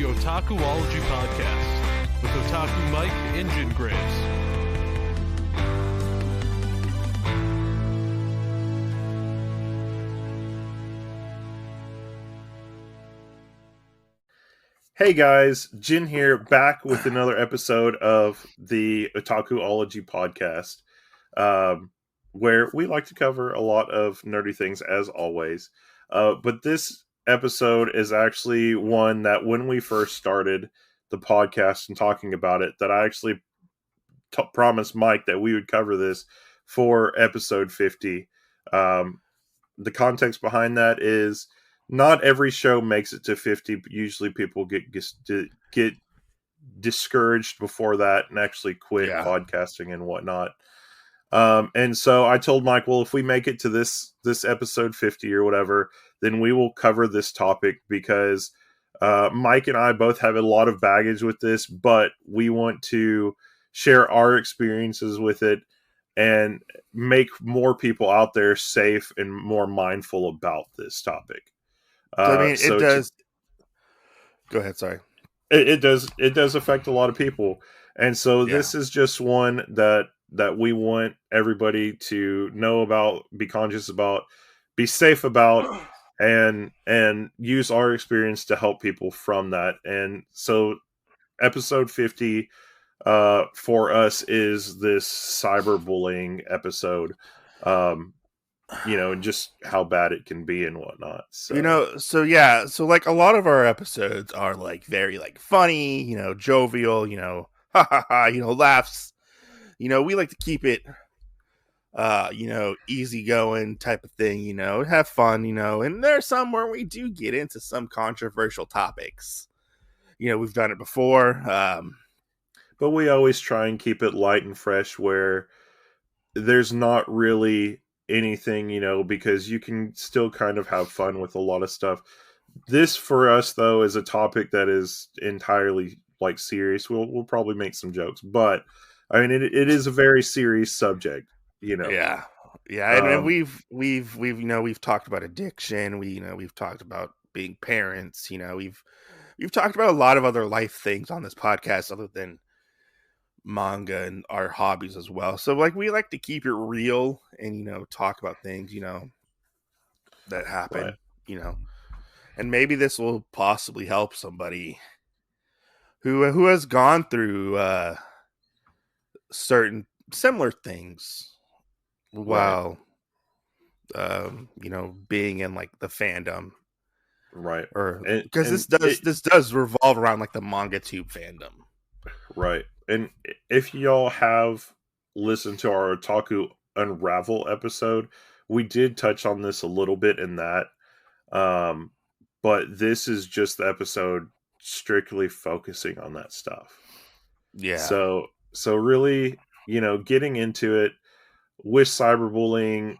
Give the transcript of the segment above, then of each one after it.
Otakuology podcast with Otaku Mike and Jin Graves. Hey guys, Jin here, back with another episode of the Otakuology podcast, where we like to cover a lot of nerdy things as always. But this episode is actually one that when we first started the podcast and talking about it, that I actually promised Mike that we would cover this for episode 50. The context behind that is not every show makes it to 50. Usually people get discouraged before that and actually quit podcasting and whatnot. And so I told Mike, well, if we make it to this episode 50 or whatever, then we will cover this topic because Mike and I both have a lot of baggage with this, but we want to share our experiences with it and make more people out there safe and more mindful about this topic. It does. Go ahead. Sorry. It does affect a lot of people, and so this is just one that we want everybody to know about, be conscious about, be safe about, and use our experience to help people from that. And so, episode 50 for us is this cyberbullying episode. Just how bad it can be and whatnot. So, so like a lot of our episodes are like very like funny, jovial, ha ha ha, laughs. We like to keep it, easygoing type of thing, have fun, and there's some where we do get into some controversial topics. We've done it before. But we always try and keep it light and fresh where there's not really anything, because you can still kind of have fun with a lot of stuff. This for us though is a topic that is entirely like serious. We'll probably make some jokes, but I mean it is a very serious subject, Yeah, and we've talked about addiction. We've talked about being parents. We've talked about a lot of other life things on this podcast other than manga and our hobbies as well. So like we like to keep it real and talk about things that happen, right. And maybe this will possibly help somebody who has gone through certain similar things while being in like the fandom, right? Or because this does revolve around like the Mangatube fandom, right? And if y'all have listened to our Otaku Unravel episode, we did touch on this a little bit in that. But this is just the episode strictly focusing on that stuff. Yeah. So really, getting into it with cyberbullying,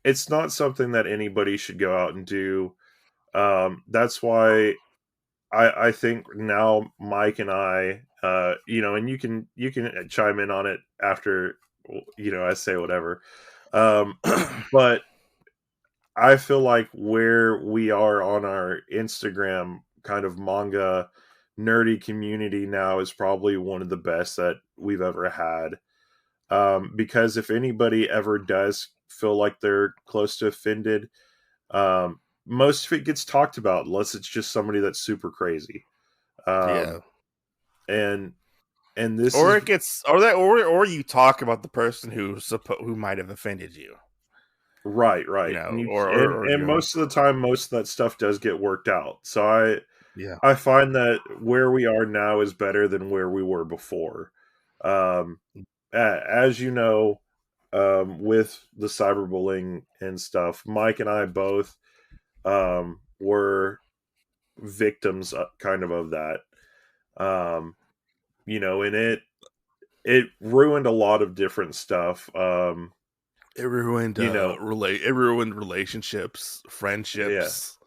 it's not something that anybody should go out and do. That's why I think now Mike and I, and you can chime in on it after, I say whatever. But I feel like where we are on our Instagram kind of manga nerdy community now is probably one of the best that we've ever had. Because if anybody ever does feel like they're close to offended, most of it gets talked about unless it's just somebody that's super crazy. And this or you talk about the person who might have offended you. Right. And most of the time, most of that stuff does get worked out. So I find that where we are now is better than where we were before. As you know, with the cyberbullying and stuff, Mike and I both were victims kind of that. And it ruined a lot of different stuff. It ruined it ruined relationships, friendships.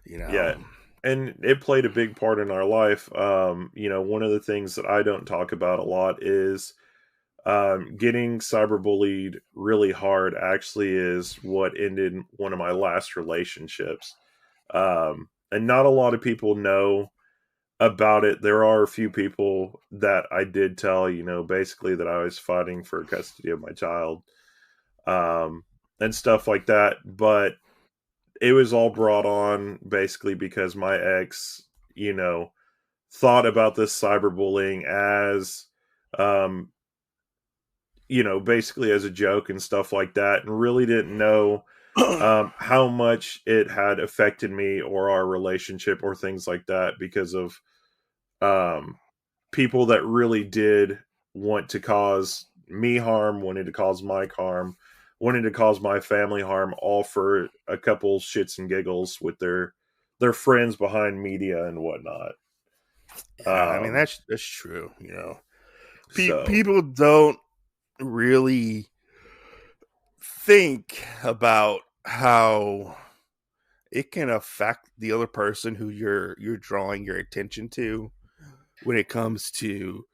Yeah. And it played a big part in our life. One of the things that I don't talk about a lot is getting cyberbullied really hard actually is what ended one of my last relationships. And not a lot of people know about it. There are a few people that I did tell, basically that I was fighting for custody of my child, and stuff like that. But it was all brought on basically because my ex, thought about this cyberbullying as, um, basically as a joke and stuff like that, and really didn't know how much it had affected me or our relationship or things like that because of um, people that really did want to cause me harm, wanted to cause Mike harm, wanted to cause my family harm, all for a couple shits and giggles with their friends behind media and whatnot. Yeah, I mean that's true. So People don't really think about how it can affect the other person who you're drawing your attention to when it comes to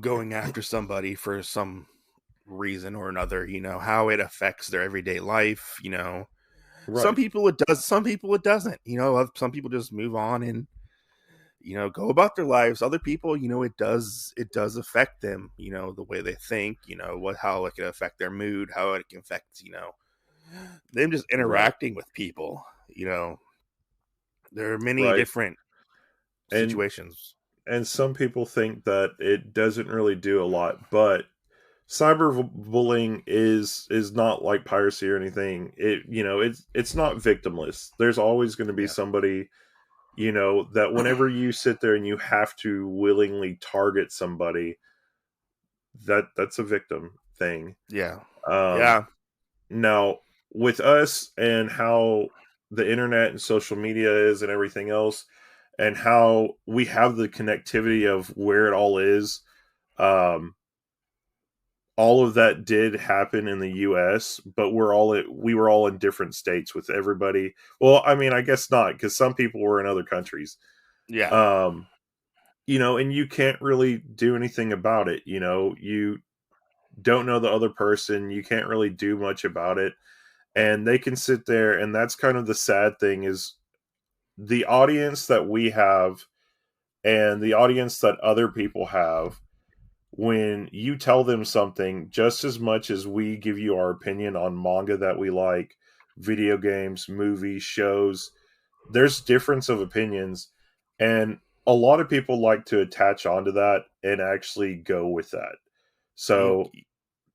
going after somebody for some reason or another, how it affects their everyday life. Some right, people it does, some people it doesn't. Some people just move on and go about their lives. Other people, it does affect them, the way they think, how it can affect their mood, how it can affect, them just right, interacting with people. There are many right, different and situations. and some people think that it doesn't really do a lot, but cyberbullying is not like piracy or anything. It's not victimless. There's always going to be Yeah. somebody, that whenever you sit there and you have to willingly target somebody, that's a victim thing. Yeah. um Yeah. Now, with us and how the internet and social media is and everything else, and how we have the connectivity of where it all is, um all of that did happen in the US, but we were all in different states with everybody. Well, I mean, I guess not, because some people were in other countries. Yeah. Um, and you can't really do anything about it. You don't know the other person, you can't really do much about it. And they can sit there, and that's kind of the sad thing, is the audience that we have and the audience that other people have. When you tell them something, just as much as we give you our opinion on manga that we like, video games, movies, shows, there's difference of opinions. And a lot of people like to attach onto that and actually go with that. You So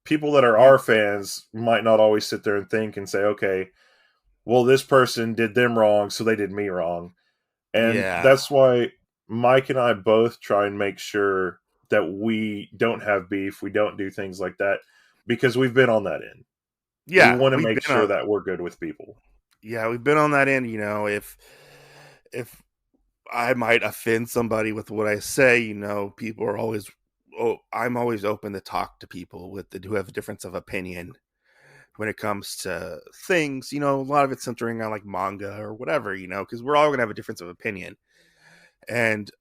people that are you our fans might not always sit there and think and say, okay, well, this person did them wrong, so they did me wrong. And yeah. that's why Mike and I both try and make sure that we don't have beef, we don't do things like that, because we've been on that end. We Yeah, want to make sure that we're good with people. we've been on that end, if I might offend somebody with what I say, people are always I'm always open to talk to people who have a difference of opinion when it comes to things, a lot of it's centering on like manga or whatever, because we're all going to have a difference of opinion. And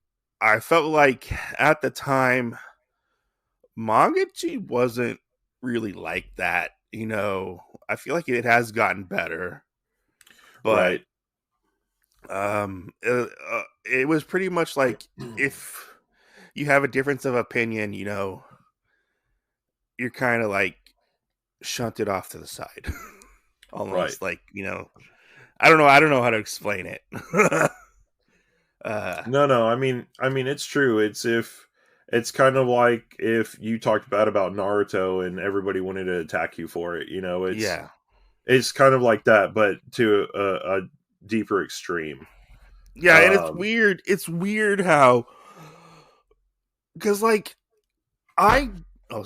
I felt like at the time, Mangatube wasn't really like that. I feel like it has gotten better, but Right. it was pretty much like if you have a difference of opinion, you're kind of like shunted off to the side, Right. almost like I don't know how to explain it. uh, No, I mean it's true. It's kind of like if you talked bad about Naruto and everybody wanted to attack you for it, yeah, it's kind of like that, but to a deeper extreme. yeah, and it's Um weird. It's weird how because like I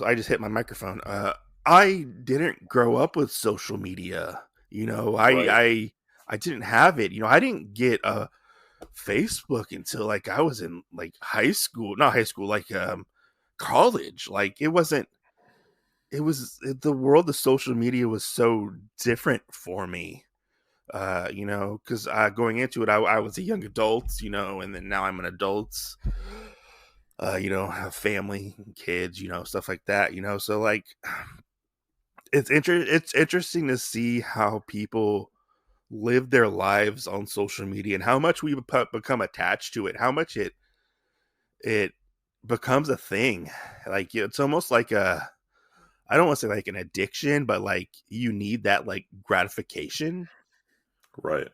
I just hit my microphone. I didn't grow up with social media. right. I didn't have it. I didn't get a Facebook until like I was in like high school, not high school, like college. Like the world of social media was so different for me. Because going into it, I was a young adult, and then now I'm an adult. Have family, kids, stuff like that. So like it's interesting to see how people live their lives on social media and how much we become attached to it, how much it becomes a thing. Like, it's almost like I don't want to say like an addiction, but like you need that like gratification Right.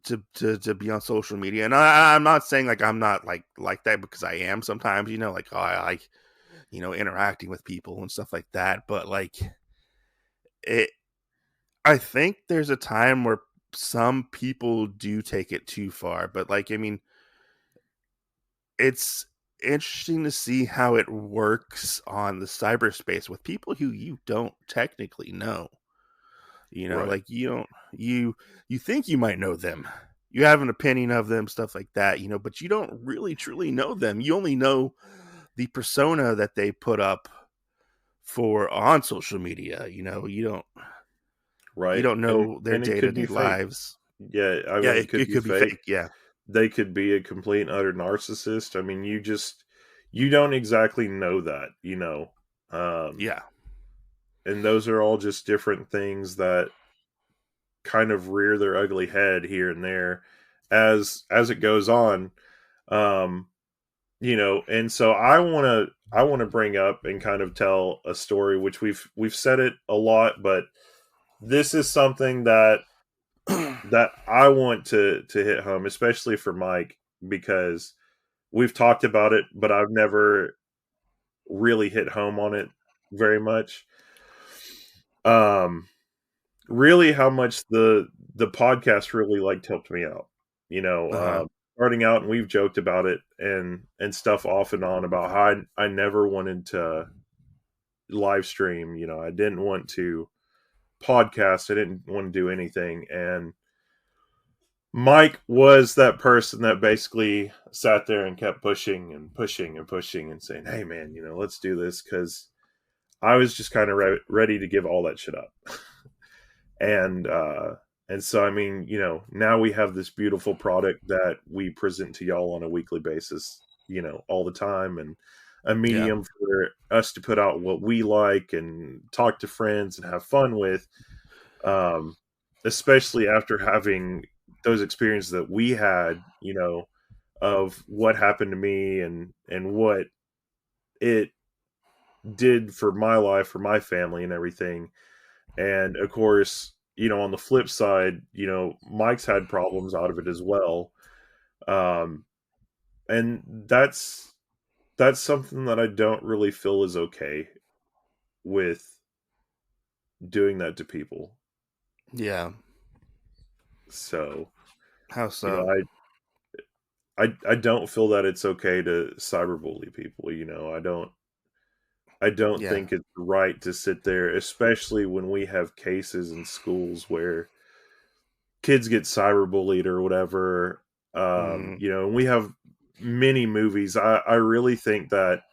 to be on social media. And I'm not saying like I'm not like that, because I am sometimes, like, oh, I like, interacting with people and stuff like that. But like it, I think there's a time where some people do take it too far. But like, I mean, it's interesting to see how it works on the cyberspace with people who you don't technically know. Right. Like you think you might know them. You have an opinion of them, stuff like that, but you don't really truly know them. You only know the persona that they put up for on social media. You Right. don't know their And it could be day-to-day fake. lives. Yeah, I Yeah, mean, it could it be could be fake. fake. Yeah. They could be a complete and utter narcissist. I mean, you don't exactly know that, Um, Yeah. and those are all just different things that kind of rear their ugly head here and there as it goes on. Um, and so I want to bring up and kind of tell a story which we've said it a lot, but this is something that I want to hit home, especially for Mike, because we've talked about it, but I've never really hit home on it very much. Um, really, how much the podcast really helped me out. You know, Uh-huh. starting out, and we've joked about it and stuff off and on about how I never wanted to live stream. I didn't want to podcast. I didn't want to do anything, and Mike was that person that basically sat there and kept pushing and pushing and pushing and saying, "Hey, man, let's do this." Because I was just kind of ready to give all that shit up, and so I mean, now we have this beautiful product that we present to y'all on a weekly basis, all the time, and a Yeah. medium for us to put out what we like and talk to friends and have fun with. um, Especially after having those experiences that we had, of what happened to me and what it did for my life, for my family, and everything. And of course, on the flip side, Mike's had problems out of it as well. Um, and that's something that I don't really feel is okay with doing that to people. Yeah. So, How you know, so? I don't feel that it's okay to cyberbully people. I don't Yeah. think it's right to sit there, especially when we have cases in schools where kids get cyberbullied or whatever. Hmm. And we have many movies. I really think that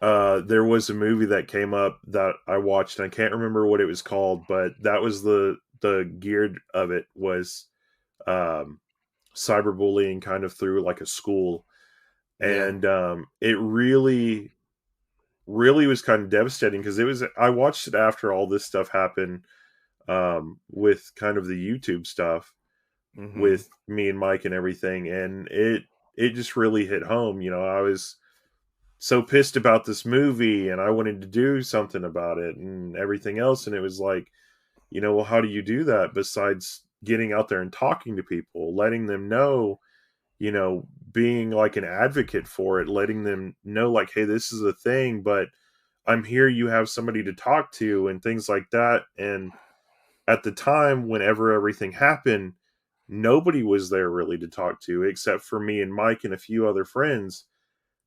there was a movie that came up that I watched, and I can't remember what it was called, but that was the geared of it was um cyberbullying kind of through like a school. Yeah. And it really was kind of devastating because I watched it after all this stuff happened, with kind of the YouTube stuff Hmm. with me and Mike and everything, and it just really hit home. I was so pissed about this movie and I wanted to do something about it and everything else, and it was like, well, how do you do that besides getting out there and talking to people, letting them know, being like an advocate for it, letting them know like, hey, this is a thing, but I'm here, you have somebody to talk to and things like that. And at the time, whenever everything happened, nobody was there really to talk to except for me and Mike and a few other friends.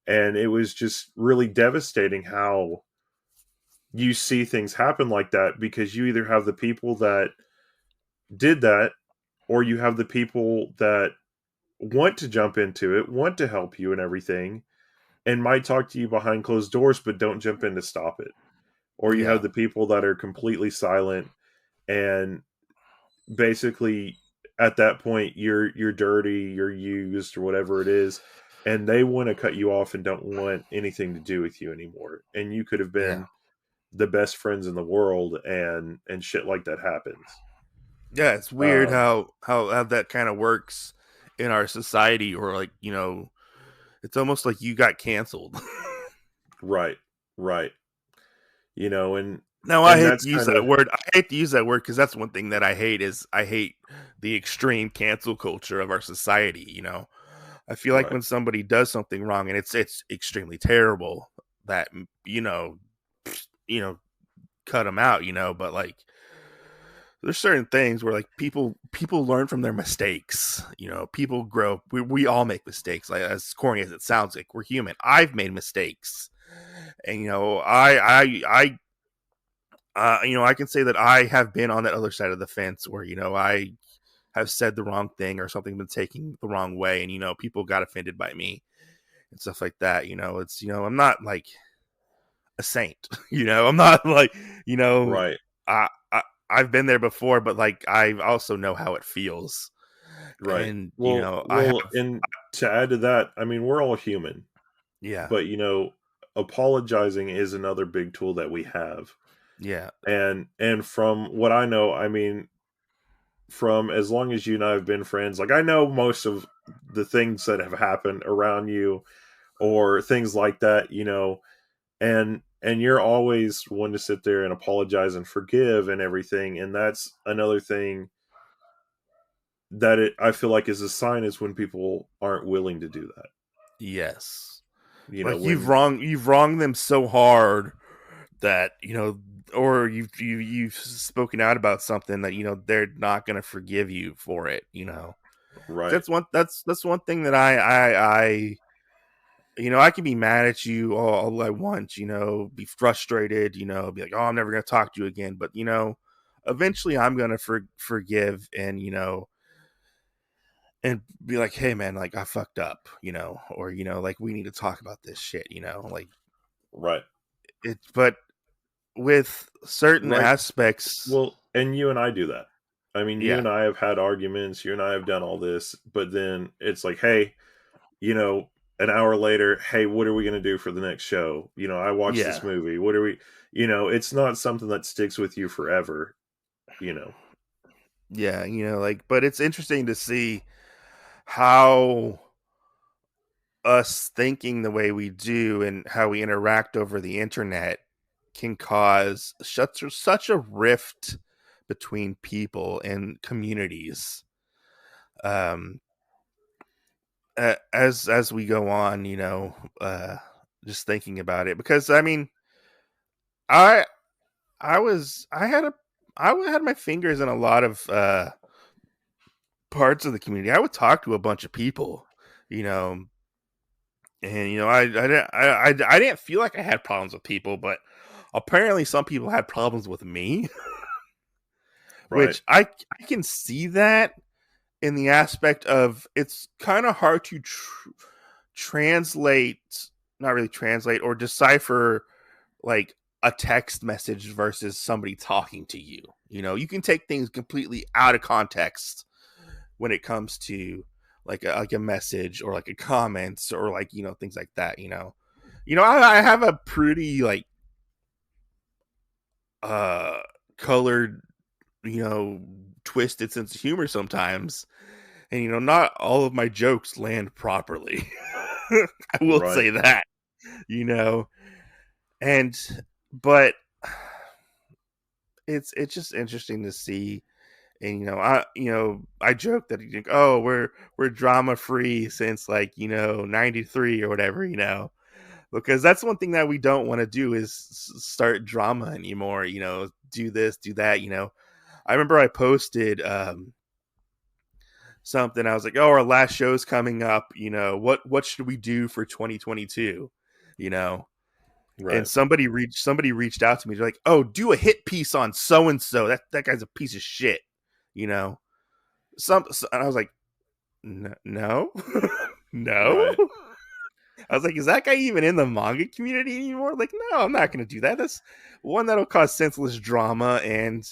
And it was just really devastating how you see things happen like that, because you either have the people that did that or you have the people that want to jump into it, want to help you and everything, and might talk to you behind closed doors, but don't jump in to stop it. Or you have Yeah. the people that are completely silent, and basically at that point you're dirty, you're used, or whatever it is, and they want to cut you off and don't want anything to do with you anymore. And you could have Yeah. been the best friends in the world, and shit like that happens. Yeah, it's weird Um, how that kind of works in our society, or like, it's almost like you got canceled. right, right. And No, I hate that's to use kind that of word. I hate to use that word because that's one thing that I hate is I hate the extreme cancel culture of our society. I feel like right, when somebody does something wrong and it's extremely terrible, that you know, cut them out. But like there's certain things where like people learn from their mistakes. People grow. We all make mistakes. Like, as corny as it sounds, like, we're human. I've made mistakes, and I can say that I have been on that other side of the fence where, I have said the wrong thing or something been taken the wrong way, and, people got offended by me and stuff like that. I'm not like a saint, I'm not like, right, I, I, I've been there before, but like, I also know how it feels. right. And, I have, And to add to that, I mean, we're all human, yeah, but apologizing is another big tool that we have. yeah, And from what I know, I mean, from as long as you and I have been friends, like I know most of the things that have happened around you or things like that, and you're always one to sit there and apologize and forgive and everything. And that's another thing that I feel like is a sign is when people aren't willing to do that. yes. You know, Like, you've when wronged them so hard that, or you've spoken out about something that, they're not going to forgive you for it. right, That's one thing that I can be mad at you all I want, be frustrated, be like, oh, I'm never going to talk to you again. But, eventually I'm going to forgive, and, and be like, hey man, like, I fucked up, or, like, we need to talk about this shit, like, right. but with certain Like, aspects. well, and you and I do that. I mean, you Yeah, and I have had arguments, you and I have done all this, but then it's like, hey, you know, an hour later, hey, what are we going to do for the next show? I watched this yeah, movie. What are we, it's not something that sticks with you forever, you know. yeah, like, but it's interesting to see how us thinking the way we do and how we interact over the internet can cause such a rift between people and communities. Um, as we go on, just thinking about it, because I mean, I I had had my fingers in a lot of parts of the community. I would talk to a bunch of people, you know, and I didn't feel like I had problems with people, but apparently some people had problems with me, Right, which I can see that in the aspect of it's kind of hard to translate, not really translate or decipher, like, a text message versus somebody talking to you. You can take things completely out of context when it comes to like a message or like a comments or like, things like that. I have a pretty like uh colored, you know twisted sense of humor sometimes, and not all of my jokes land properly. I will right, say that. you know and but it's just interesting to see. And I joke that you think, oh, we're drama free since like, 93 or whatever, because that's one thing that we don't want to do is start drama anymore. Do this, do that. I remember I posted something. I was like, oh, our last show's coming up. What should we do for 2022? You know, and right, somebody reached out to me. They're like, oh, do a hit piece on so and so. That guy's a piece of shit. You know, and I was like, no, no. right, I was like, is that guy even in the manga community anymore? Like, no, I'm not going to do that. That's one that'll cause senseless drama, and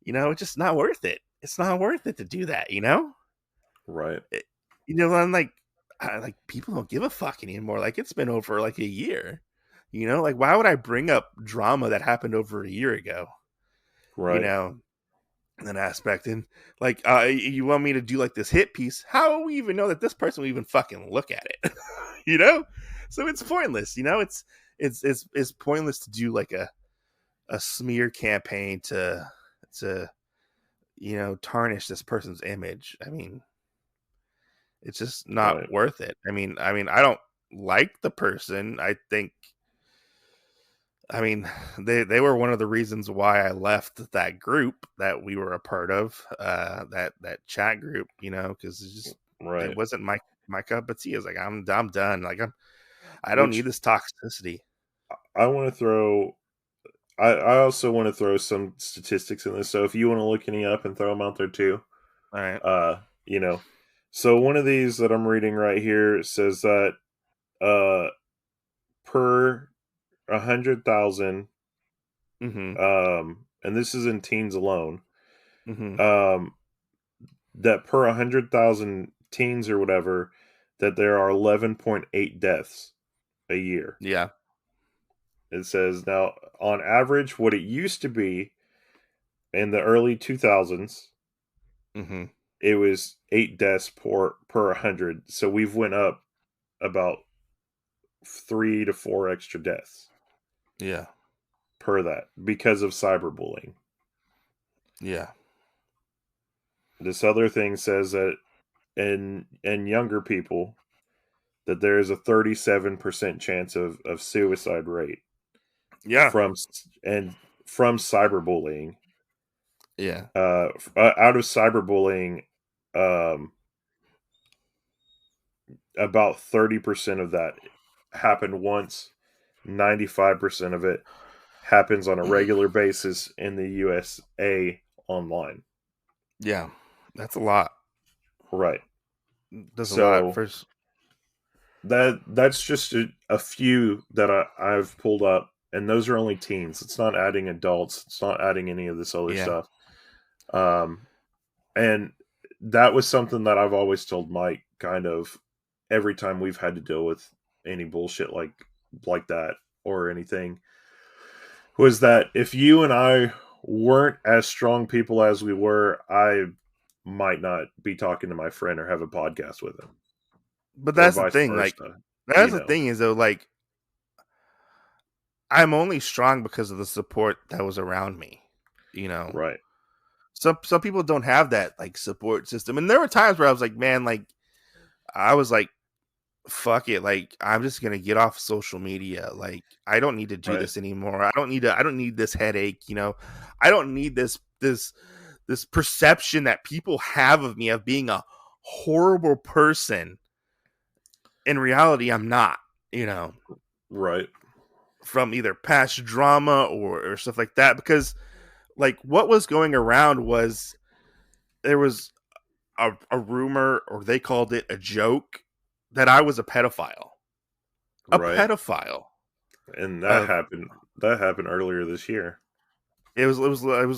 it's just not worth it. It's not worth it to do that. right, It- I'm like, like, people don't give a fuck anymore. Like, it's been over like a year. Like, why would I bring up drama that happened over a year ago? You right, know, that aspect. And like, you want me to do like this hit piece? How will we even know that this person will even fucking look at it? You know? So it's pointless. You know, it's pointless to do like a smear campaign to tarnish this person's image. I mean, it's just not Right. worth it. I mean, I don't like the person. They were one of the reasons why I left that group that we were a part of, that chat group, because it Right. wasn't my cup of tea. I was like, I'm done. Like I don't need Which this toxicity. I want to throw. I also want to throw some statistics in this. So if you want to look any up and throw them out there too, All right. uh, you know. So one of these that I'm reading right here says that per 100,000, Mm-hmm. and this is in teens alone, Mm-hmm. that per 100,000 teens or whatever, that there are 11.8 deaths a year. Yeah. It says now, on average, what it used to be in the early 2000s, Mm-hmm. it was 8 deaths per 100. So we've went up about 3 to 4 extra deaths Yeah. per that because of cyberbullying. Yeah. This other thing says that in younger people, that there is a 37% chance of suicide rate Yeah. from cyberbullying. Yeah. Out of cyberbullying, about 30% of that happened once. 95% of it happens on a regular basis in the USA online. Yeah. That's a lot. Right. That's a lot. So First. that's just a few that I've pulled up, and those are only teens. It's not adding adults. It's not adding any of this other Yeah. stuff. And that was something that I've always told Mike, kind of every time we've had to deal with any bullshit like that or anything, was that if you and I weren't as strong people as we were, I might not be talking to my friend or have a podcast with him, But or that's the vice thing. Like, versa. that's the thing is though, like, I'm only strong because of the support that was around me. Right. Some people don't have that like support system, and there were times where I was like, man, like I was like, fuck it, like I'm just gonna get off social media. Like I don't need to do Right. this anymore. I don't need this headache. I don't need this perception that people have of me of being a horrible person. In reality, I'm not. Right. From either past drama or stuff like that, because like what was going around was there was a rumor, or they called it a joke, that I was a pedophile. A Right. pedophile. And Of that happened earlier this year. it was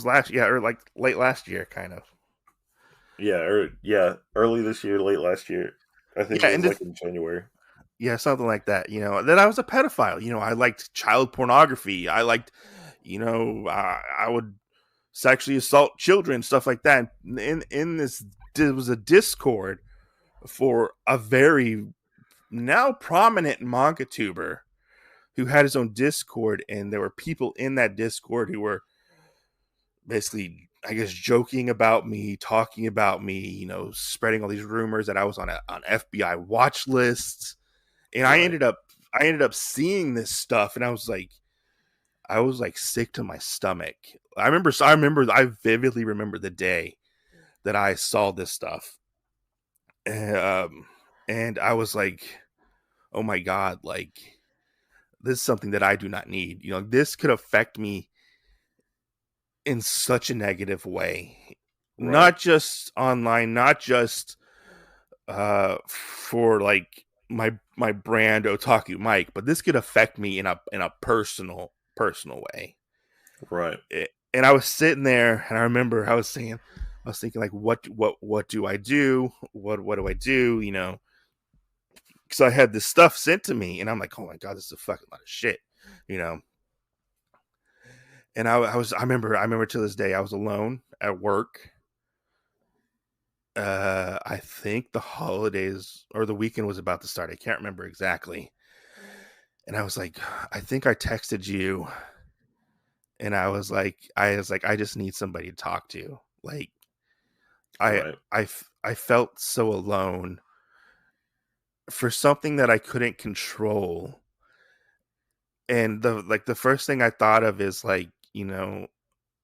last, yeah, or like late last year, kind of. Early this year, late last year. I think Yeah, it was and like in January. yeah, something like that. That I was a pedophile. I liked child pornography. I liked, I would sexually assault children, stuff like that. In this, there was a Discord for a very now prominent manga tuber who had his own Discord, and there were people in that Discord who were basically, I guess, joking about me, talking about me, spreading all these rumors that I was on FBI watch lists. And I Right. ended up seeing this stuff, and I was like sick to my stomach. I vividly remember the day that I saw this stuff. And I was like, oh my God, like this is something that I do not need. This could affect me in such a negative way. Right. Not just online, not just for like my brand Otaku Mike, but this could affect me in a personal way. Right. And I was sitting there, and I remember I was thinking like, what do I do? What do I do? Because I had this stuff sent to me, and I'm like, oh my God, this is a fucking lot of shit, you know. And I remember to this day, I was alone. at work. I think the holidays or the weekend was about to start. I can't remember exactly. And I was like, I think I texted you, and I just need somebody to talk to. Like, Right. I felt so alone for something that I couldn't control. And the first thing I thought of is like,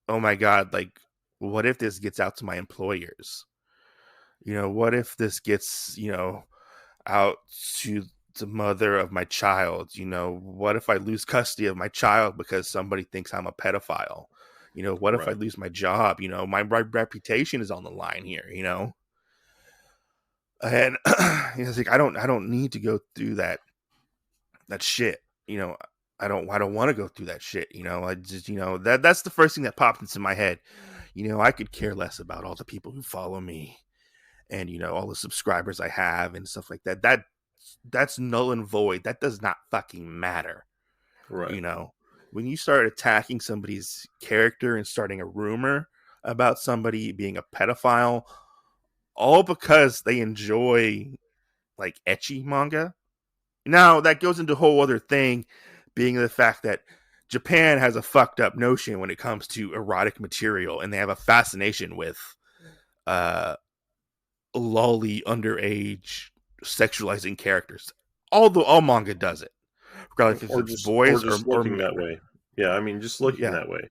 oh my God, like, what if this gets out to my employers? What if this gets, out to the mother of my child? What if I lose custody of my child because somebody thinks I'm a pedophile? What if I Right. lose my job? My reputation is on the line here, and it's like I don't need to go through that shit. I don't want to go through that shit. I just, that's the first thing that popped into my head. I could care less about all the people who follow me and all the subscribers I have and stuff like that. That's null and void. That does not fucking matter. Right. When you start attacking somebody's character and starting a rumor about somebody being a pedophile, all because they enjoy like ecchi manga. Now that goes into a whole other thing, being the fact that Japan has a fucked up notion when it comes to erotic material, and they have a fascination with uh lolly underage sexualizing characters. All manga does it, regardless if it's Or boys just or looking men. that way. Yeah, I mean, just looking Yeah, that way.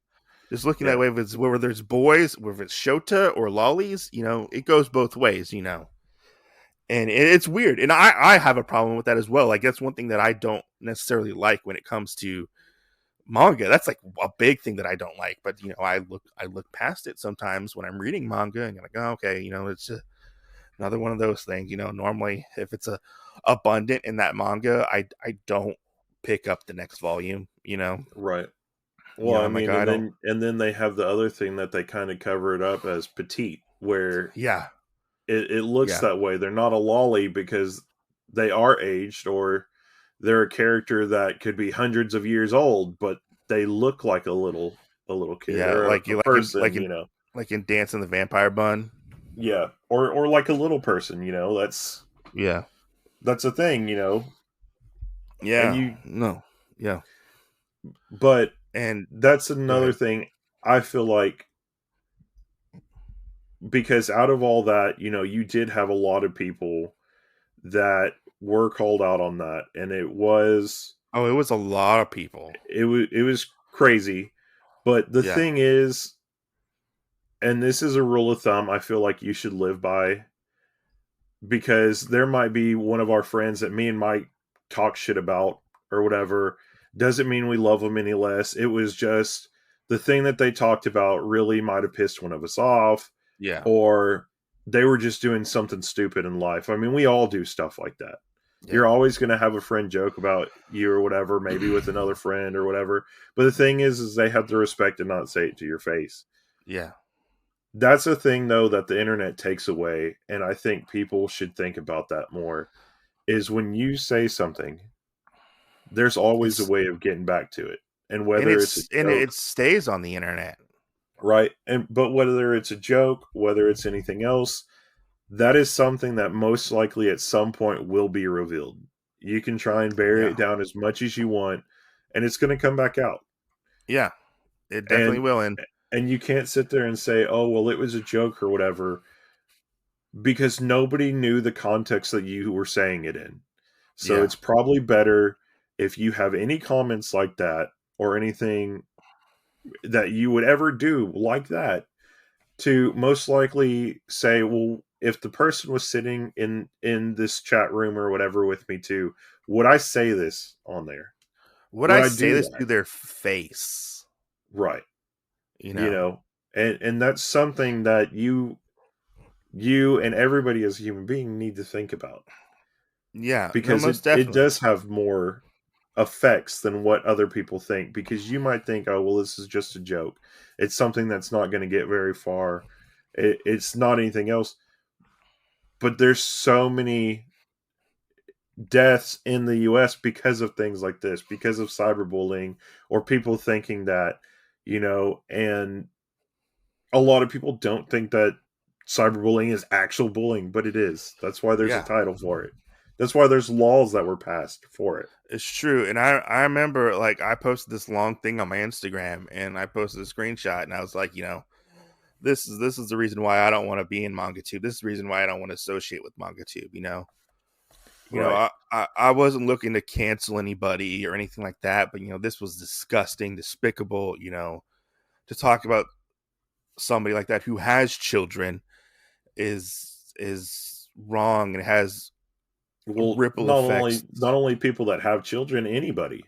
just looking Yeah. that way. Whether it's boys, whether it's shota or lollies, it goes both ways. And it's weird, and I have a problem with that as well. Like, that's one thing that I don't necessarily like when it comes to manga. That's like a big thing that I don't like. But I look past it sometimes when I'm reading manga, and I'm like, oh, okay, it's another one of those things. Normally if it's abundant in that manga, I don't pick up the next volume. Right. Well, I I'm like, mean, I don't. and then they have the other thing that they kind of cover it up as petite, where Yeah, it looks yeah, that way. They're not a lolly because they are aged, or they're a character that could be hundreds of years old, but they look like a little kid yeah. or a person, Like in Dance in the Vampire Bun. Yeah, or like a little person, Yeah, that's a thing, and yeah, you no, yeah, but and that's go another ahead. thing I feel like, because out of all that, you did have a lot of people that were called out on that, and Oh, it was a lot of people. it was crazy. But the Yeah, thing is, and this is a rule of thumb I feel like you should live by, because there might be one of our friends that me and Mike talk shit about or whatever, doesn't mean we love them any less. It was just the thing that they talked about really might have pissed one of us off, yeah, or they were just doing something stupid in life. I mean, we all do stuff like that. yeah, You're always going to have a friend joke about you or whatever, maybe with another friend or whatever. But the thing is they have the respect to not say it to your face. yeah. That's a thing, though, that the internet takes away. And I think people should think about that more, is when you say something, there's always a It's way of getting back to it. And whether it's a it joke, stays on the internet. right? But whether it's a joke, whether it's anything else, that is something that most likely at some point will be revealed. You can try and bury Yeah, it down as much as you want, and it's going to come back out. yeah. It definitely And will. And you can't sit there and say, "Oh, well, it was a joke" or whatever, because nobody knew the context that you were saying it in. So yeah, it's probably better, if you have any comments like that or anything that you would ever do like that, to most likely say, well, if the person was sitting in this chat room or whatever with me too, would I say this on there? would Would I I say do this that? to their face? Right. You You know, know, and that's something that you and everybody as a human being need to think about, yeah, no, because most it definitely. does have more effects than what other people think, because you might think, oh, well, this is just a joke, it's something that's not going to get very far, it's not anything else. But there's so many deaths in the US because of things like this, because of cyberbullying, or people thinking that, and a lot of people don't think that cyberbullying is actual bullying, but it is. That's why there's a title for it. That's why there's laws that were passed for it. It's true. And I remember, like, I posted this long thing on my Instagram, and I posted a screenshot, and I was like, this is the reason why I don't want to be in Mangatube. This is the reason why I don't want to associate with Mangatube, I wasn't looking to cancel anybody or anything like that, but this was disgusting, despicable, to talk about somebody like that who has children is wrong, and has ripple effects. Not only people that have children, anybody.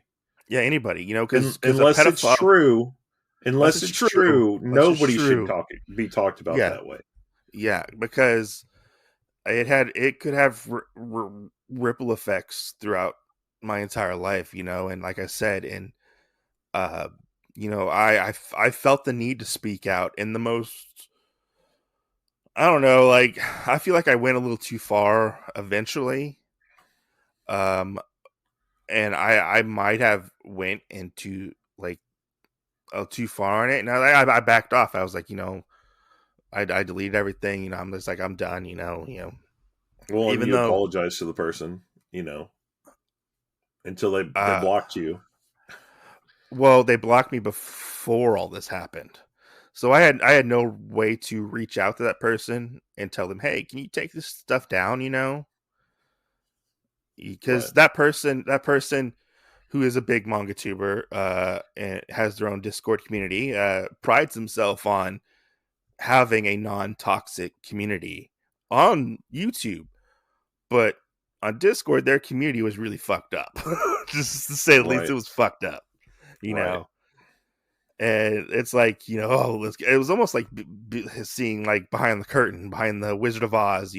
Yeah, anybody, because unless it's true, nobody should be talked about that way. Yeah, because it could have ripple effects throughout my entire life, and like I said, and I felt the need to speak out in the most, I don't know, like, I feel like I went a little too far eventually. And I might have went into, like, too far on it. And I backed off. I was like, I deleted everything. I'm just like, I'm done. Well, even though apologize to the person, until they blocked you. Well, they blocked me before all this happened, so I had no way to reach out to that person and tell them, hey, can you take this stuff down? Because that person who is a big manga tuber and has their own Discord community prides himself on having a non-toxic community on YouTube, but on Discord their community was really fucked up. Just to say the least, it was fucked up, know. And it's like, it was almost like seeing, like, behind the curtain, behind the Wizard of Oz,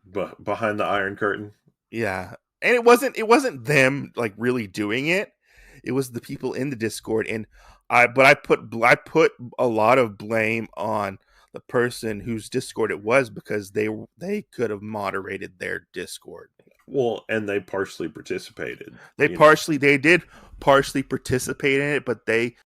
but behind the Iron Curtain. Yeah. And it wasn't them, like, really doing it. It was the people in the Discord. And I put a lot of blame on the person whose Discord it was, because they could have moderated their Discord. Well, and they partially participated. They did partially participate in it, but they...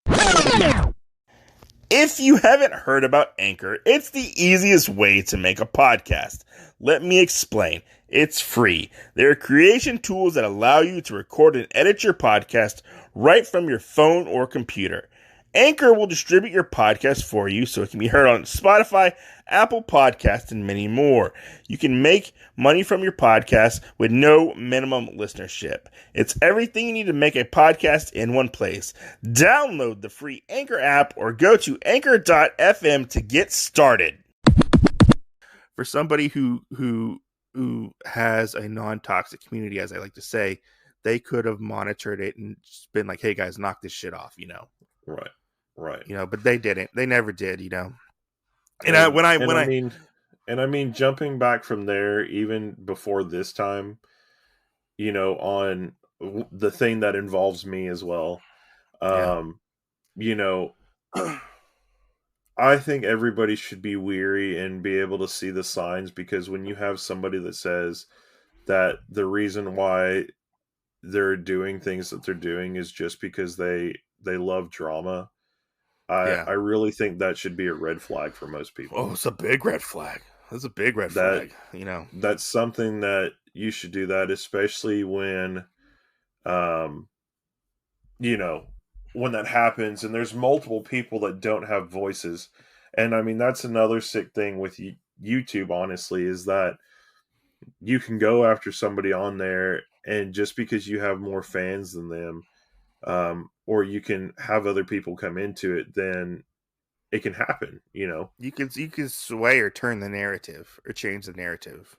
If you haven't heard about Anchor, it's the easiest way to make a podcast. Let me explain. It's free. There are creation tools that allow you to record and edit your podcast right from your phone or computer. Anchor will distribute your podcast for you so it can be heard on Spotify, Apple Podcasts, and many more. You can make money from your podcast with no minimum listenership. It's everything you need to make a podcast in one place. Download the free Anchor app or go to anchor.fm to get started. For somebody who has a non-toxic community, as I like to say, they could have monitored it and just been like, hey guys, knock this shit off, Right. But they didn't. They never did, And jumping back from there, even before this time, on the thing that involves me as well, I think everybody should be weary and be able to see the signs, because when you have somebody that says that the reason why they're doing things that they're doing is just because they love drama, I really think that should be a red flag for most people. Oh, it's a big red flag. That's a big red flag. That's something that you should do that, especially when, when that happens and there's multiple people that don't have voices. And that's another sick thing with YouTube, honestly, is that you can go after somebody on there, and just because you have more fans than them, or you can have other people come into it, then it can happen, You can sway or turn the narrative or change the narrative.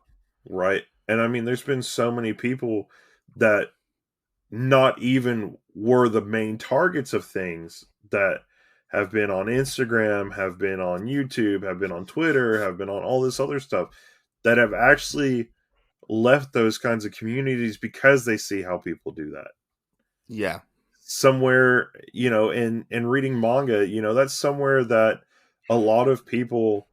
Right. And there's been so many people that not even were the main targets of things that have been on Instagram, have been on YouTube, have been on Twitter, have been on all this other stuff, that have actually left those kinds of communities because they see how people do that. Yeah. Somewhere, in reading manga, that's somewhere that a lot of people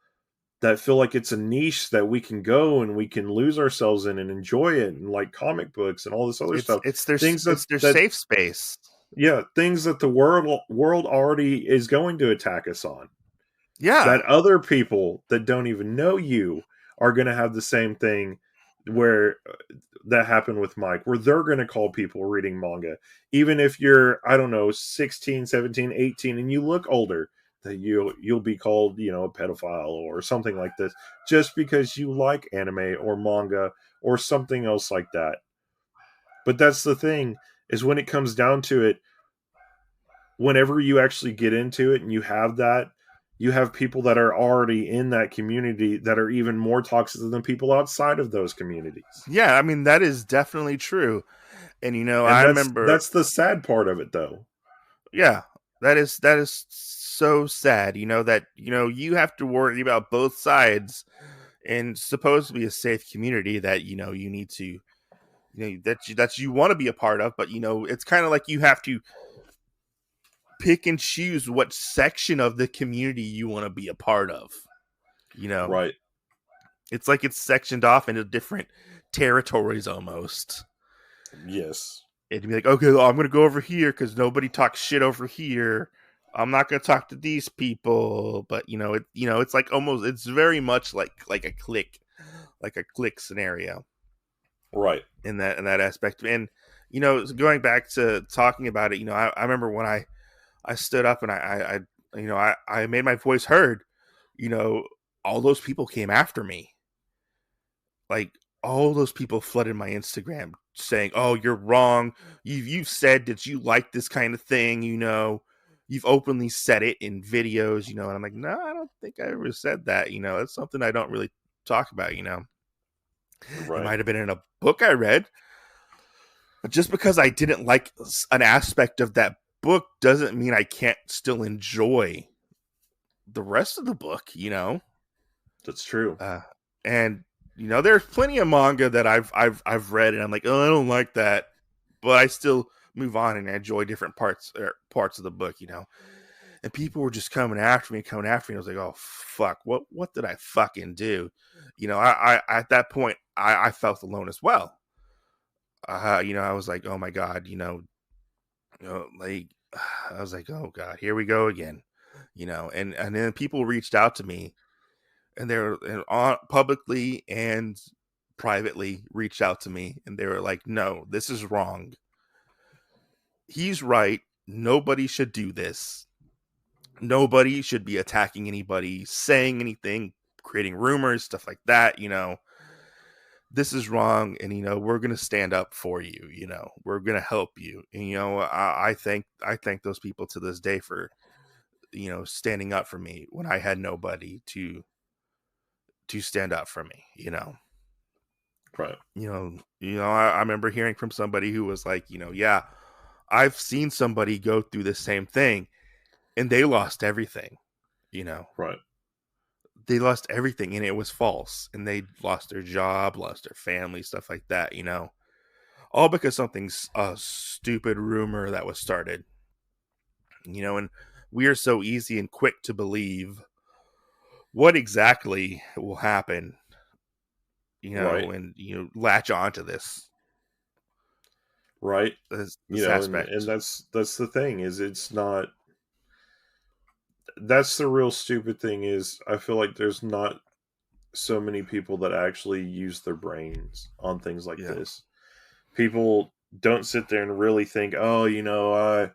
that feel like it's a niche that we can go and we can lose ourselves in and enjoy it, and like comic books and all this other stuff. It's their safe space. Yeah, things that the world already is going to attack us on. Yeah. that other people that don't even know you are going to have the same thing where that happened with Mike, where they're going to call people reading manga, even if you're, I don't know, 16, 17, 18, and you look older, that you'll be called, a pedophile or something like this, just because you like anime or manga or something else like that. But that's the thing, is when it comes down to it, whenever you actually get into it and you have people that are already in that community that are even more toxic than people outside of those communities. Yeah, I mean, that is definitely true. And And I remember, that's the sad part of it, though. yeah, that is so sad, that you have to worry about both sides, and supposed to be a safe community that you need to, that you want to be a part of, but it's kind of like you have to pick and choose what section of the community you want to be a part of. Right. It's like it's sectioned off into different territories almost. Yes. And be like, okay, well, I'm going to go over here because nobody talks shit over here. I'm not going to talk to these people. But it's like almost, it's very much like a click scenario. Right. In that aspect. And going back to talking about it, I remember when I stood up and I made my voice heard. All those people came after me. Like, all those people flooded my Instagram saying, "Oh, you're wrong. You've said that you like this kind of thing. You've openly said it in videos. And I'm like, no, I don't think I ever said that. That's something I don't really talk about. It Right. might have been in a book I read, but just because I didn't like an aspect of that book doesn't mean I can't still enjoy the rest of the book. That's true. And there's plenty of manga that I've read, and I'm like, oh, I don't like that, but I still move on and I enjoy different parts of the book. And people were just coming after me. And I was like, oh fuck, what did I fucking do? I at that point I felt alone as well. I was like, oh my god, like I was like, oh god, here we go again. And then people reached out to me, and they were publicly and privately reached out to me, and they were like, no, this is wrong. He's right. Nobody should do this. Nobody should be attacking anybody, saying anything, creating rumors, stuff like that. This is wrong, and we're gonna stand up for you. We're gonna help you. And I thank those people to this day for standing up for me when I had nobody to stand up for me. Right. I remember hearing from somebody who was like, yeah, I've seen somebody go through the same thing, and they lost everything. Right. They lost everything, and it was false, and they lost their job, lost their family, stuff like that. All because something's a stupid rumor that was started. And we are so easy and quick to believe what exactly will happen. Right. And latch onto this. Right. This And aspect. that's the thing, is it's not, that's the real stupid thing, is I feel like there's not so many people that actually use their brains on things like this. People don't sit there and really think, oh,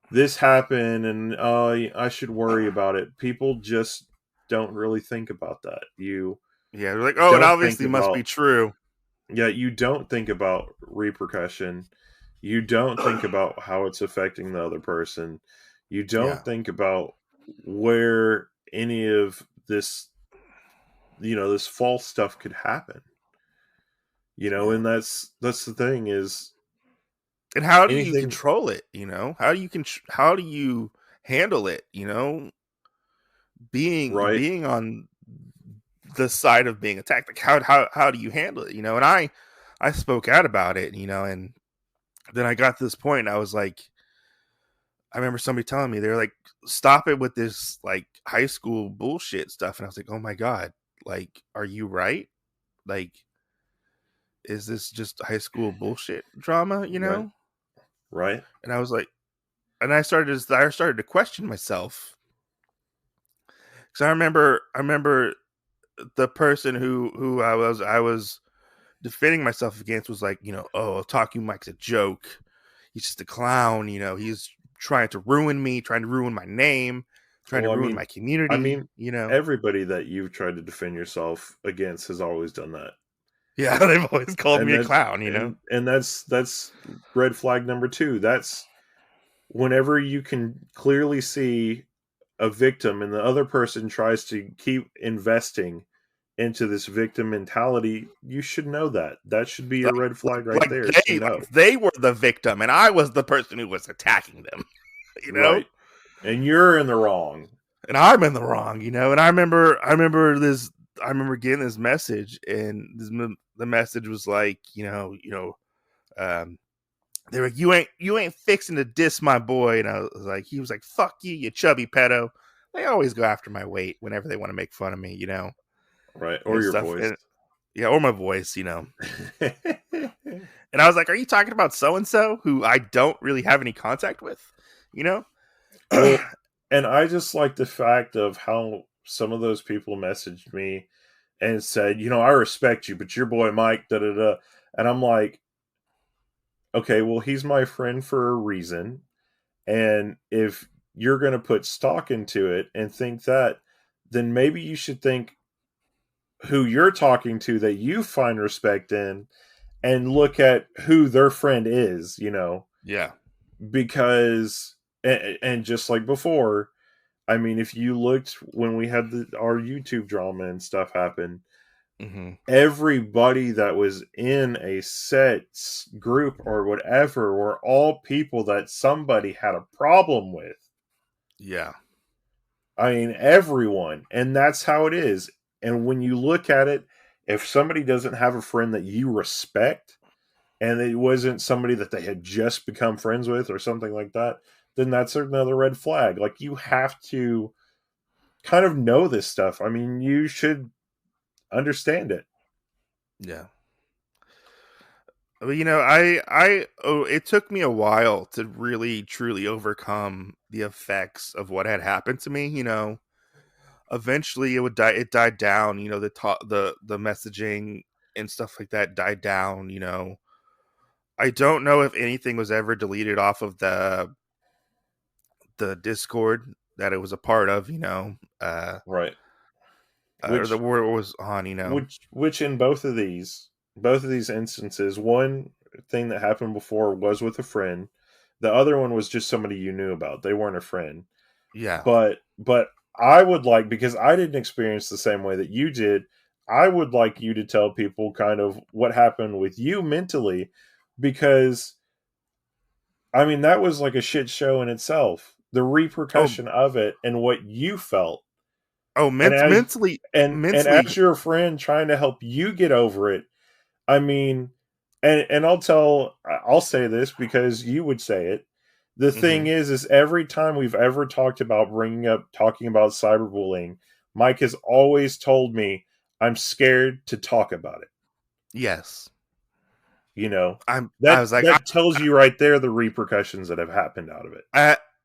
this happened and I should worry about it. People just don't really think about that. They're like, oh, it Don't think obviously must be about, true. yeah, you don't think about repercussion. You don't think about how it's affecting the other person. You don't think about where any of this, this false stuff could happen. And that's the thing, is, And how do you anything. control it? How do you handle it? Right. Being on the side of being attacked. Like, how do you handle it? And I spoke out about it. And then I got to this point, and I was like, I remember somebody telling me, they're like, stop it with this like high school bullshit stuff. And I was like, oh my god, like, are you right? Like, is this just high school bullshit drama? Right. And I was like, and I started to question myself. Because I remember the person who I was defending myself against was like, oh, Otaku Mike's a joke. He's just a clown. He's trying to ruin me, trying to ruin my name, trying to Well, ruin my I community. mean, everybody that you've tried to defend yourself against has always done that. Yeah, they've always called And me a that's clown. and that's red flag number 2. That's whenever you can clearly see a victim and the other person tries to keep investing into this victim mentality, you should know that. That should be your red flag right there. To know. They were the victim and I was the person who was attacking them. Right. And you're in the wrong. And I'm in the wrong, And I remember getting this message, and the message was like, they were like, you ain't fixing to diss my boy, and I was like, he was like, fuck you, you chubby pedo. They always go after my weight whenever they want to make fun of me, Right, or your voice. Yeah, or my voice, And I was like, are you talking about so and so who I don't really have any contact with, Well, and I just like the fact of how some of those people messaged me and said, I respect you, but your boy Mike, da da da. And I'm like, okay, well, he's my friend for a reason. And if you're going to put stock into it and think that, then maybe you should think who you're talking to that you find respect in and look at who their friend is, Yeah. Because, and just like before, I mean, if you looked when we had our YouTube drama and stuff happen, everybody that was in a set group or whatever were all people that somebody had a problem with. Yeah. I mean, everyone. And that's how it is. And when you look at it, if somebody doesn't have a friend that you respect, and it wasn't somebody that they had just become friends with or something like that, then that's another red flag. Like, you have to kind of know this stuff. I mean, you should understand it. Yeah. But it took me a while to really truly overcome the effects of what had happened to me. Eventually it died down. The messaging and stuff like that died down. I don't know if anything was ever deleted off of the Discord that it was a part of. Right. Or the word it was on. Which in both of these instances, one thing that happened before was with a friend. The other one was just somebody you knew about. They weren't a friend. Yeah. But I would like, because I didn't experience the same way that you did, I would like you to tell people kind of what happened with you mentally, because I mean, that was like a shit show in itself. The repercussion of it and what you felt. Oh, mentally. And as your friend trying to help you get over it, I mean, and I'll say this because you would say it. The thing is every time we've ever talked about talking about cyberbullying, Mike has always told me, I'm scared to talk about it. Yes. That tells you right there the repercussions that have happened out of it.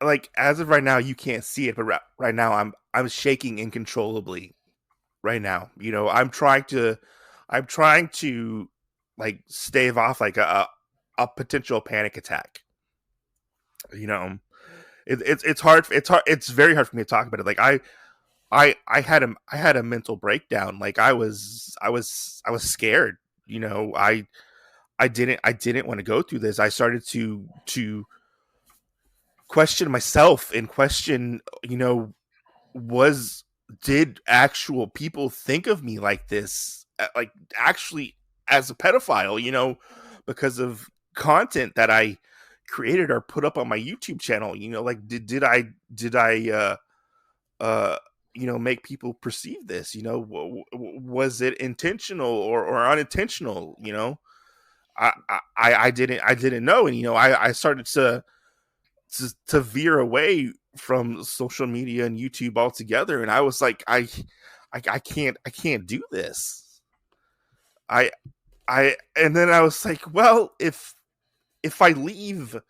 Like, as of right now, you can't see it, but right now I'm shaking uncontrollably. Right now, I'm trying to like stave off like a potential panic attack. It's hard. It's very hard for me to talk about it. Like I had a mental breakdown. Like I was scared. I didn't want to go through this. I started to question myself and question, did actual people think of me like this? Like, actually as a pedophile, because of content that I created or put up on my YouTube channel, like did I make people perceive this, was it intentional or unintentional? I didn't know. And, I started to veer away from social media and YouTube altogether. And I was like, I can't do this. And then I was like, well, if I leave,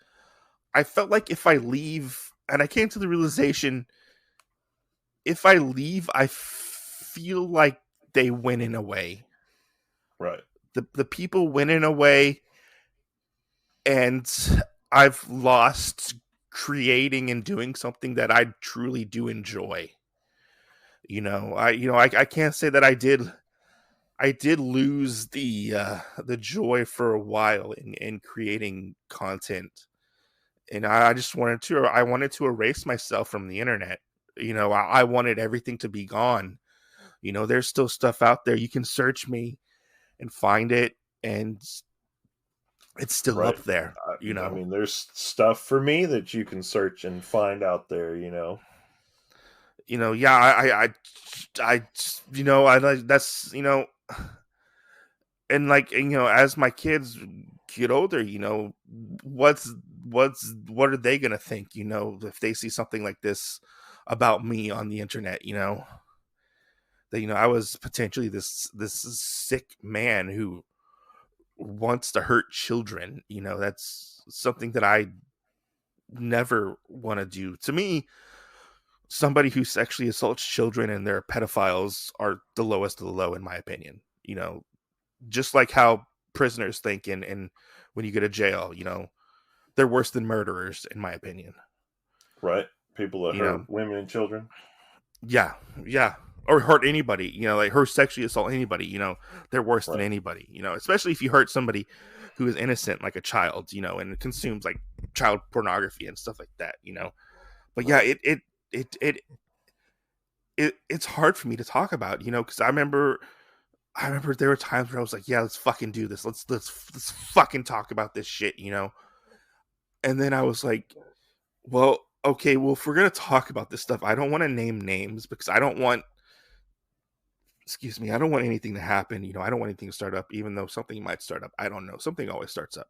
I felt like if I leave, and I came to the realization if I leave, I feel like they win in a way. Right. The people win in a way, and I've lost creating and doing something that I truly do enjoy. I can't say that I did lose the joy for a while in creating content, and I just wanted to erase myself from the internet. I wanted everything to be gone. There's still stuff out there. You can search me and find it, and it's still Right. up there. I mean, there's stuff for me that you can search and find out there, Yeah, I like that's and like as my kids get older, what are they gonna think? If they see something like this about me on the internet, that I was potentially this sick man who wants to hurt children. That's something that I never want to do. To me, somebody who sexually assaults children and they're pedophiles are the lowest of the low, in my opinion. Just like how prisoners think, and when you go to jail, they're worse than murderers, in my opinion. Right. People that hurt women and children. Yeah, yeah. Or hurt anybody, like her sexually assault anybody, they're worse than anybody, especially if you hurt somebody who is innocent, like a child, and consumes like child pornography and stuff like that, But yeah, it's hard for me to talk about, because I remember there were times where I was like, yeah, let's fucking do this. Let's fucking talk about this shit, And then I was like, well, okay, well, if we're gonna talk about this stuff, I don't want to name names because I don't want anything to happen. I don't want anything to start up, even though something might start up. I don't know. Something always starts up.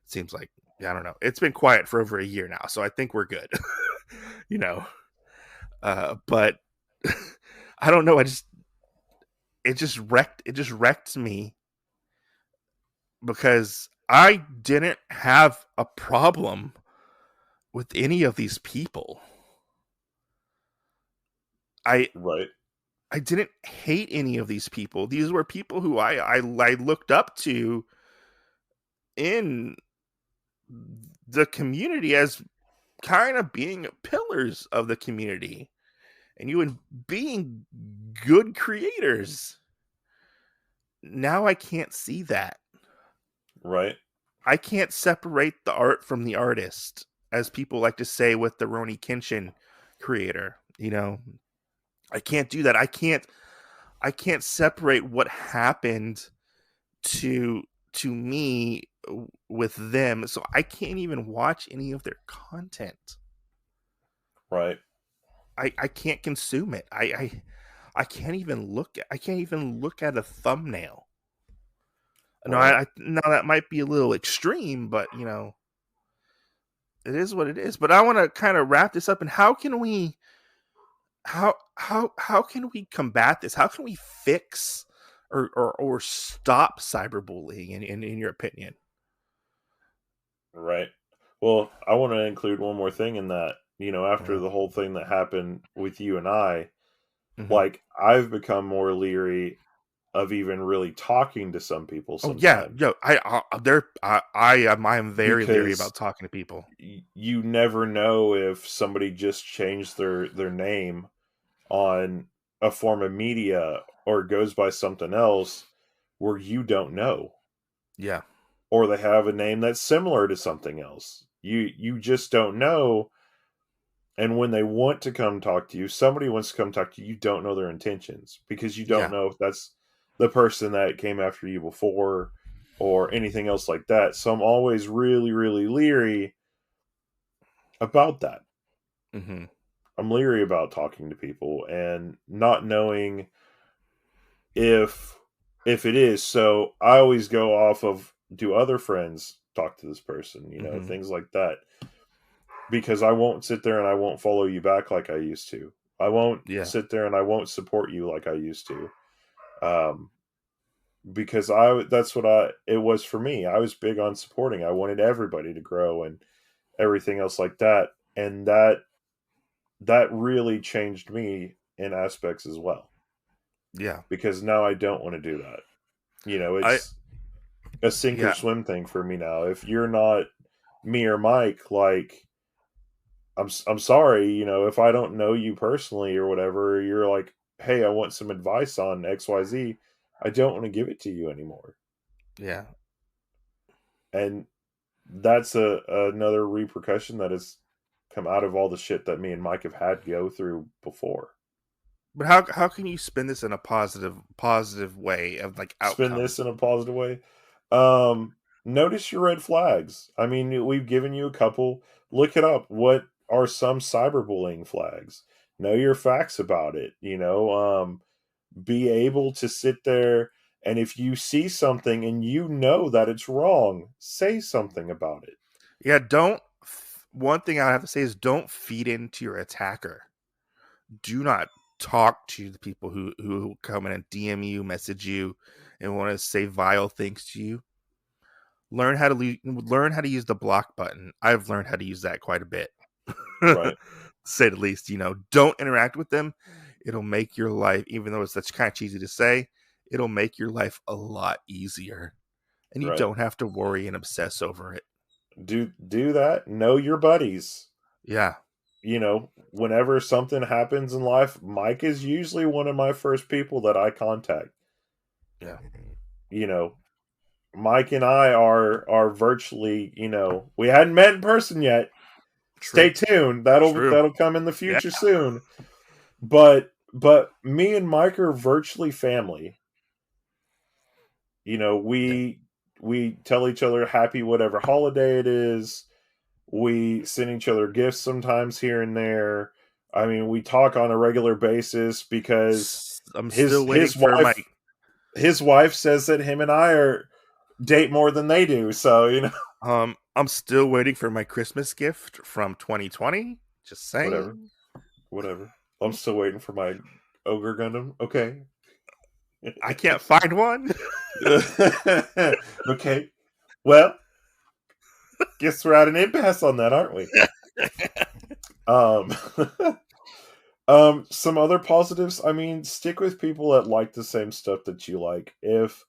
It seems like, I don't know. It's been quiet for over a year now, so I think we're good. But I don't know. It just wrecked me because I didn't have a problem with any of these people. I didn't hate any of these people. These were people who I looked up to in the community as kind of being pillars of the community and being good creators. Now I can't see that. Right. I can't separate the art from the artist, as people like to say with the Roni Kenshin creator. I can't do that. I can't separate what happened to me with them, so I can't even watch any of their content. Right. I can't consume it. I can't even look at a thumbnail. Right. Now that might be a little extreme, but it is what it is. But I want to kind of wrap this up. And how can we combat this? How can we fix or stop cyberbullying in your opinion? Right. Well, I want to include one more thing in that. After the whole thing that happened with you and I, like, I've become more leery of even really talking to some people sometimes. Oh yeah, I am very leery about talking to people. You never know if somebody just changed their name on a form of media or goes by something else where you don't know. Yeah. Or they have a name that's similar to something else. You just don't know. And when they want to come talk to you, somebody wants to come talk to you, you don't know their intentions because you don't know if that's the person that came after you before or anything else like that. So I'm always really, really leery about that. Mm-hmm. I'm leery about talking to people and not knowing if it is. So I always go off of, do other friends talk to this person? Things like that. Because I won't sit there and I won't follow you back like I used to. I won't sit there and I won't support you like I used to. Because that's what it was for me. I was big on supporting. I wanted everybody to grow and everything else like that. And that that really changed me in aspects as well. Yeah. Because now I don't want to do that. It's a sink or swim thing for me now. If you're not me or Mike, like, I'm sorry, if I don't know you personally or whatever, you're like, hey, I want some advice on XYZ, I don't want to give it to you anymore. Yeah. And that's another repercussion that has come out of all the shit that me and Mike have had go through before. But how can you spin this in a positive way of like outcome? Spin this in a positive way. Notice your red flags. I mean, we've given you a couple. Look it up. What are some cyberbullying flags? Know your facts about it. Be able to sit there, and if you see something and you know that it's wrong, say something about it. Yeah, one thing I have to say is don't feed into your attacker. Do not talk to the people who come in and DM you, message you, and want to say vile things to you. Learn how to use the block button. I've learned how to use that quite a bit. Right. To say the least, don't interact with them. It'll make your life, even though it's such kind of cheesy to say, it'll make your life a lot easier. And you Right. don't have to worry and obsess over it. Do that. Know your buddies. Yeah. Whenever something happens in life, Mike is usually one of my first people that I contact. Yeah. Mike and I are virtually, we hadn't met in person yet. True. Stay tuned. That'll come in the future soon. But me and Mike are virtually family. We tell each other happy whatever holiday it is. We send each other gifts sometimes here and there. I mean, we talk on a regular basis because I'm still waiting for Mike. His wife says that him and I date more than they do. So, I'm still waiting for my Christmas gift from 2020. Just saying. Whatever. I'm still waiting for my Ogre Gundam. Okay. I can't find one. Okay. Well, guess we're at an impasse on that, aren't we? Some other positives. I mean, stick with people that like the same stuff that you like. If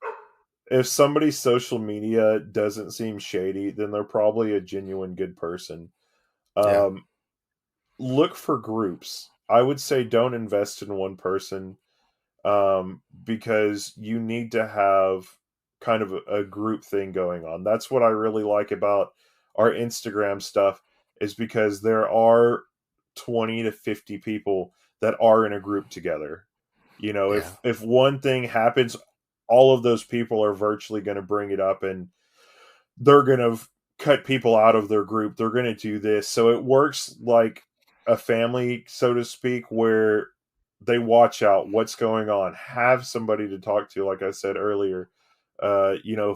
somebody's social media doesn't seem shady, then they're probably a genuine good person. Look for groups. I would say don't invest in one person, because you need to have kind of a group thing going on. That's what I really like about our Instagram stuff, is because there are 20 to 50 people that are in a group together. If one thing happens, all of those people are virtually going to bring it up, and they're going to cut people out of their group. They're going to do this. So it works like a family, so to speak, where they watch out what's going on, have somebody to talk to. Like I said earlier,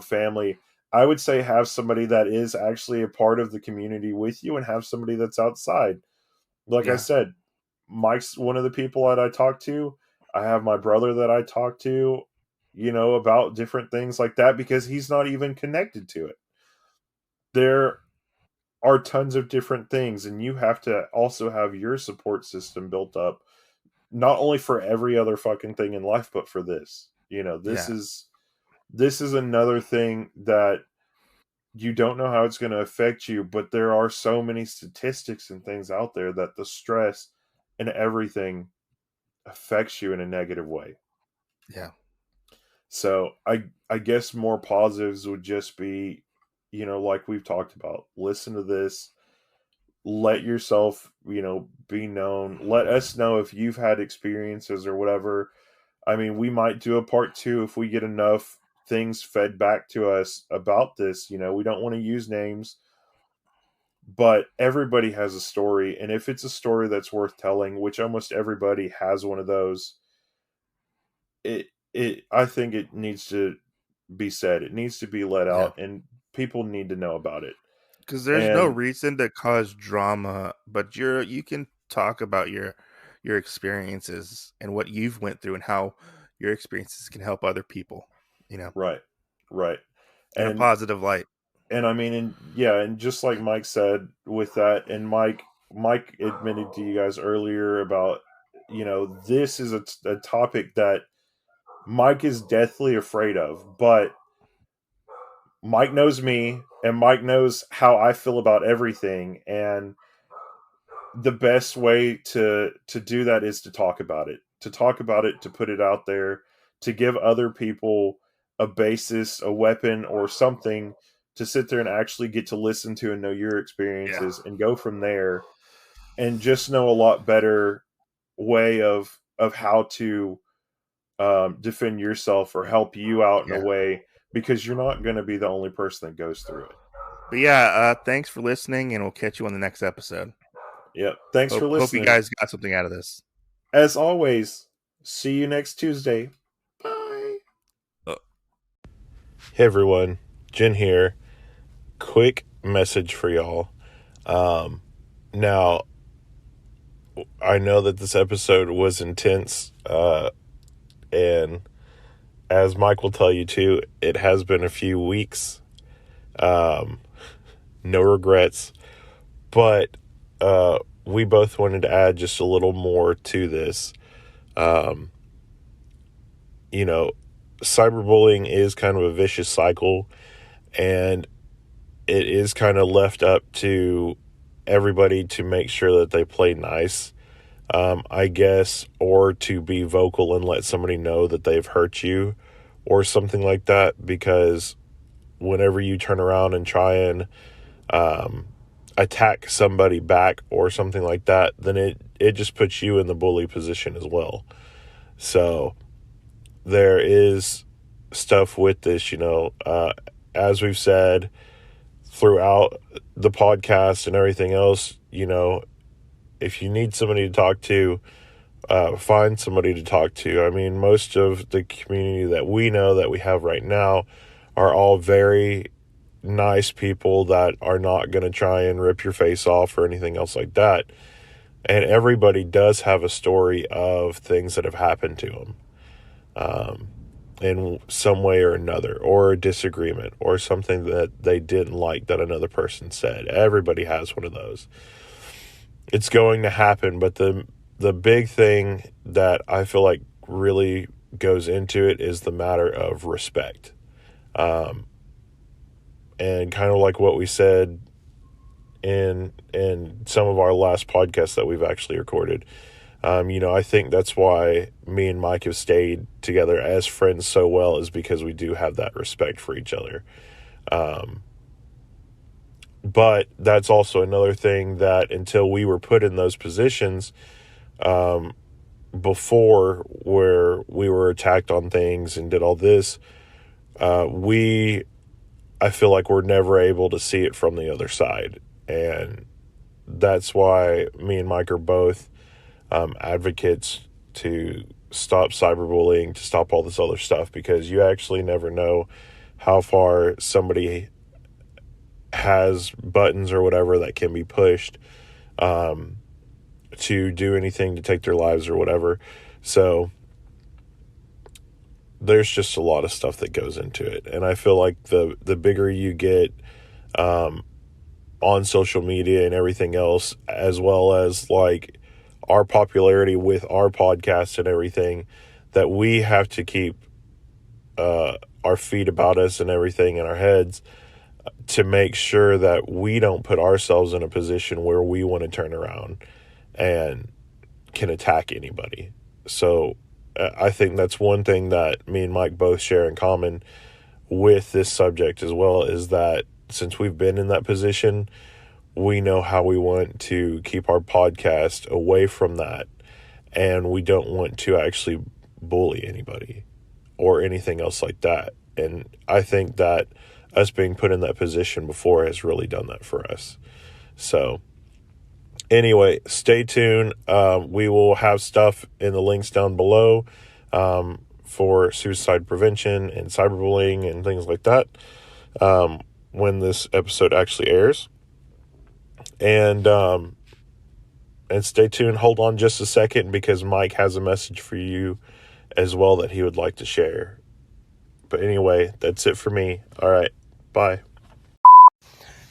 family. I would say have somebody that is actually a part of the community with you, and have somebody that's outside. Like I said, Mike's one of the people that I talk to. I have my brother that I talk to, about different things like that, because he's not even connected to it. There are tons of different things, and you have to also have your support system built up, not only for every other fucking thing in life, but for this. This is another thing that you don't know how it's going to affect you, but there are so many statistics and things out there that the stress and everything affects you in a negative way. Yeah. So I guess more positives would just be, like we've talked about, listen to this, let yourself, be known. Let us know if you've had experiences or whatever. I mean, we might do a part 2 if we get enough things fed back to us about this. We don't want to use names, but everybody has a story. And if it's a story that's worth telling, which almost everybody has one of those, I think it needs to be said. It needs to be let out, and people need to know about it. Because there's no reason to cause drama, but you can talk about your experiences and what you've went through, and how your experiences can help other people. Right. In a positive light. And I mean, and just like Mike said with that, and Mike, Mike admitted to you guys earlier about, this is a topic that Mike is deathly afraid of, but Mike knows me and Mike knows how I feel about everything. And the best way to do that is to talk about it, to put it out there, to give other people a basis, a weapon, or something to sit there and actually get to listen to and know your experiences and go from there, and just know a lot better way of how to defend yourself or help you out in a way, because you're not going to be the only person that goes through it. But thanks for listening, and we'll catch you on the next episode. Yep. Thanks for listening. Hope you guys got something out of this. As always, see you next Tuesday. Bye. Hey everyone, Jen here. Quick message for y'all. Now, I know that this episode was intense, and as Mike will tell you too, it has been a few weeks. No regrets, but we both wanted to add just a little more to this. Cyberbullying is kind of a vicious cycle, and it is kind of left up to everybody to make sure that they play nice, I guess, or to be vocal and let somebody know that they've hurt you or something like that, because whenever you turn around and try and attack somebody back or something like that, then it just puts you in the bully position as well. So there is stuff with this, as we've said throughout the podcast and everything else, if you need somebody to talk to, find somebody to talk to. I mean, most of the community that we know that we have right now are all very nice people that are not going to try and rip your face off or anything else like that. And everybody does have a story of things that have happened to them in some way or another, or a disagreement or something that they didn't like that another person said. Everybody has one of those. It's going to happen, but the big thing that I feel like really goes into it is the matter of respect. And kind of like what we said in some of our last podcasts that we've actually recorded. I think that's why me and Mike have stayed together as friends so well, is because we do have that respect for each other. But that's also another thing that until we were put in those positions before, where we were attacked on things and did all this, I feel like we're never able to see it from the other side. And that's why me and Mike are both advocates to stop cyberbullying, to stop all this other stuff, because you actually never know how far somebody has buttons or whatever that can be pushed to do anything to take their lives or whatever. So there's just a lot of stuff that goes into it. And I feel like the bigger you get on social media and everything else, as well as like our popularity with our podcast and everything, that we have to keep our feet about us and everything in our heads to make sure that we don't put ourselves in a position where we want to turn around and can attack anybody. So I think that's one thing that me and Mike both share in common with this subject as well, is that since we've been in that position, we know how we want to keep our podcast away from that, and we don't want to actually bully anybody or anything else like that. And I think that us being put in that position before has really done that for us. So anyway, stay tuned. We will have stuff in the links down below for suicide prevention and cyberbullying and things like that when this episode actually airs. And stay tuned. Hold on just a second, because Mike has a message for you as well that he would like to share. But anyway, that's it for me. All right. Bye.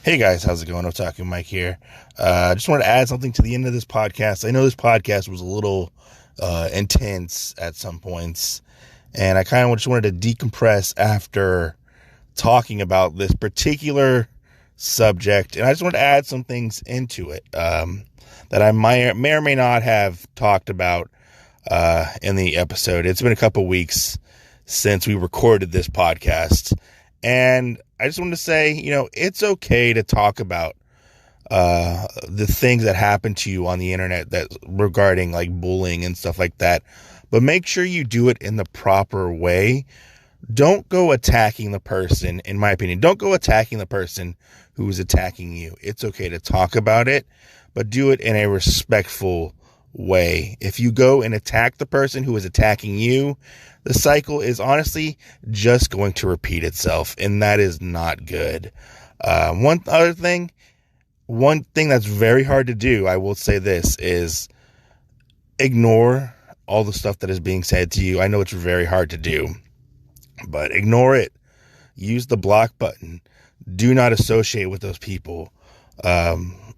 Hey guys, how's it going? Otaku Mike here. Just wanted to add something to the end of this podcast. I know this podcast was a little intense at some points, and I kind of just wanted to decompress after talking about this particular subject, and I just wanted to add some things into it that I may or may not have talked about in the episode. It's been a couple weeks since we recorded this podcast, and I just wanted to say, it's okay to talk about the things that happen to you on the internet that regarding like bullying and stuff like that, but make sure you do it in the proper way. Don't go attacking the person, in my opinion. Don't go attacking the person who is attacking you. It's okay to talk about it, but do it in a respectful way. If you go and attack the person who is attacking you, the cycle is honestly just going to repeat itself, and that is not good. One thing that's very hard to do, I will say this, is ignore all the stuff that is being said to you. I know it's very hard to do, but ignore it. Use the block button. Do not associate with those people.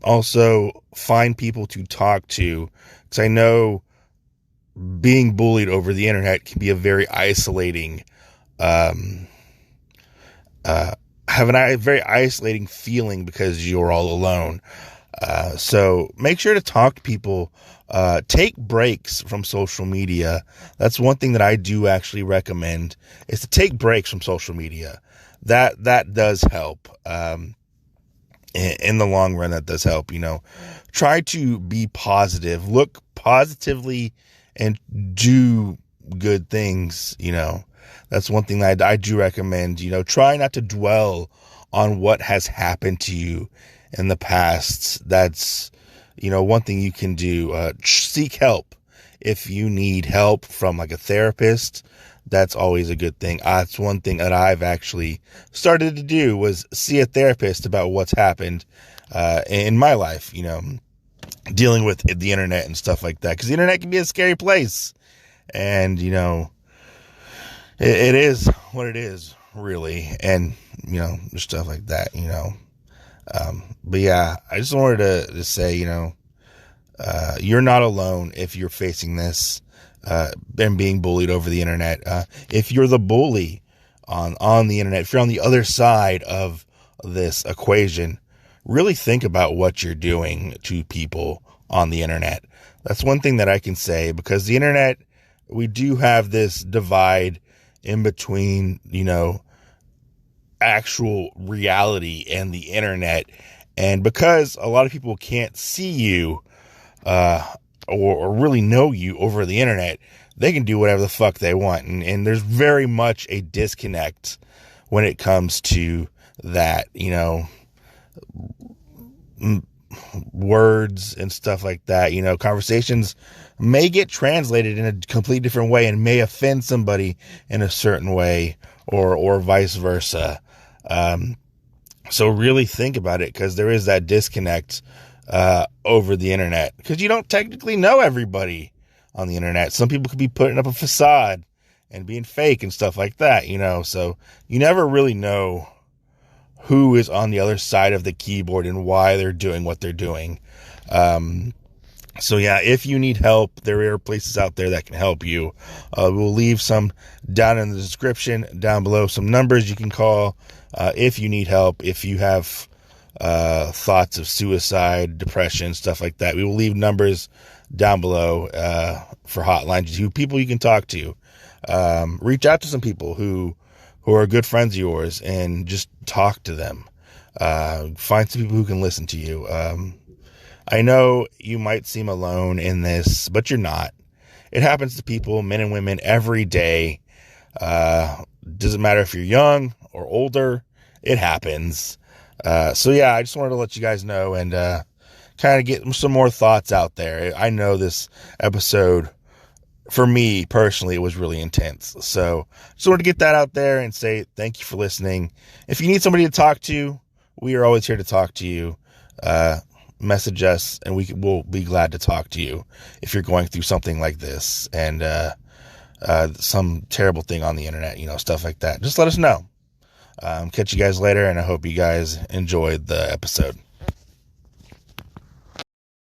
Also, find people to talk to, because I know being bullied over the internet can be a very isolating, have a very isolating feeling because you're all alone. So make sure to talk to people. Take breaks from social media. That's one thing that I do actually recommend, is to take breaks from social media. That does help. In the long run, that does help. Try to be positive, look positively, and do good things. That's one thing that I do recommend. Try not to dwell on what has happened to you in the past. That's, one thing you can do. Seek help. If you need help from like a therapist, that's always a good thing. That's one thing that I've actually started to do, was see a therapist about what's happened in my life, dealing with the internet and stuff like that. Because the internet can be a scary place. And, it is what it is, really. And, just stuff like that, But yeah, I just wanted to say, you're not alone if you're facing this. And being bullied over the internet. If you're the bully on the internet, if you're on the other side of this equation, really think about what you're doing to people on the internet. That's one thing that I can say, because the internet, we do have this divide in between, actual reality and the internet. And because a lot of people can't see you, or really know you over the internet, they can do whatever the fuck they want. And there's very much a disconnect when it comes to that, words and stuff like that. Conversations may get translated in a completely different way and may offend somebody in a certain way, or vice versa. So really think about it, because there is that disconnect over the internet, because you don't technically know everybody on the internet. Some people could be putting up a facade and being fake and stuff like that, so you never really know who is on the other side of the keyboard and why they're doing what they're doing. So yeah, if you need help, there are places out there that can help you. We'll leave some down in the description down below, some numbers you can call if you need help, if you have thoughts of suicide, depression, stuff like that. We will leave numbers down below for hotlines, who people you can talk to. Reach out to some people who are good friends of yours and just talk to them. Find some people who can listen to you. I know you might seem alone in this, but you're not. It happens to people, men and women, every day. Doesn't matter if you're young or older, it happens. So yeah, I just wanted to let you guys know and kind of get some more thoughts out there. I know this episode, for me personally, it was really intense. So just wanted to get that out there and say thank you for listening. If you need somebody to talk to, we are always here to talk to you. Message us and we'll be glad to talk to you if you're going through something like this and some terrible thing on the internet, stuff like that. Just let us know. Catch you guys later, and I hope you guys enjoyed the episode.